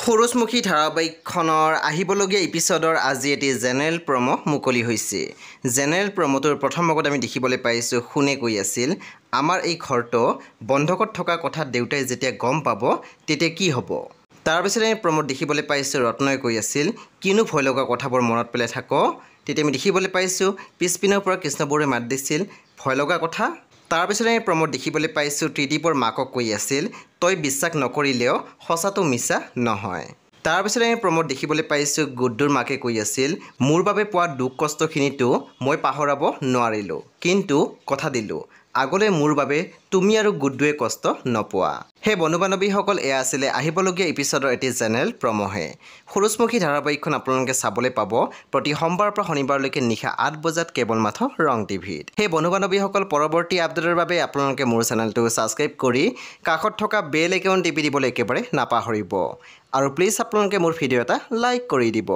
সূৰুজমুখী ধাৰাবাহিকখনৰ আহিবলগীয়া এপিছডৰ আজি এটি জেনেৰেল প্ৰমো মুকলি হৈছে। জেনেৰেল প্ৰমোটোৰ প্ৰথম ভাগত আমি দেখিবলৈ পাইছোঁ শুনে কৈ আছিল, আমাৰ এই ঘৰটো বন্ধকত থকা কথা দেউতাই যেতিয়া গম পাব তেতিয়া কি হ'ব। তাৰপিছতে আমি প্ৰমোত দেখিবলৈ পাইছোঁ ৰত্নই কৈ আছিল, কিনো ভয় লগা কথাবোৰ মনত পেলাই থাক। তেতিয়া আমি দেখিবলৈ পাইছোঁ পিছপিনৰ পৰা কৃষ্ণবৰুৱাই মাত দিছিল, ভয় লগা কথা। তাৰপিছতে আমি প্ৰমোত দেখিবলৈ পাইছোঁ ত্ৰিদীপৰ মাকক কৈ আছিল, তই বিশ্বাস নকৰিলেও সঁচাটো মিছা নহয়। তাৰপিছতে আমি প্ৰমোত দেখিবলৈ পাইছোঁ গুড্ডুৰ মাকে কৈ আছিল, মোৰ বাবে পোৱা দুখ কষ্টখিনিতো মই পাহৰাব নোৱাৰিলোঁ, কিন্তু কথা দিলোঁ আগলৈ মোৰ বাবে তুমি আৰু গুড্ডুৱে কষ্ট নোপোৱা। সেই বন্ধু বান্ধৱীসকল, এয়া আছিলে আহিবলগীয়া এপিছডৰ এটি জেনেৰেল প্ৰমোহে। সূৰুজমুখী ধাৰাবাহিকখন আপোনালোকে চাবলৈ পাব প্ৰতি সোমবাৰৰ পৰা শনিবাৰলৈকে নিশা 8 বজাত কেৱল মাত্ৰ ৰং টিভিত। সেই বন্ধু বান্ধৱীসকল, পৰৱৰ্তী আপডেটৰ বাবে আপোনালোকে মোৰ চেনেলটো ছাবস্ক্ৰাইব কৰি কাষত থকা বেল আইকন টিপি দিবলৈ একেবাৰে নাপাহৰিব। আৰু প্লিজ আপোনালোকে মোৰ ভিডিঅ' এটা লাইক কৰি দিব।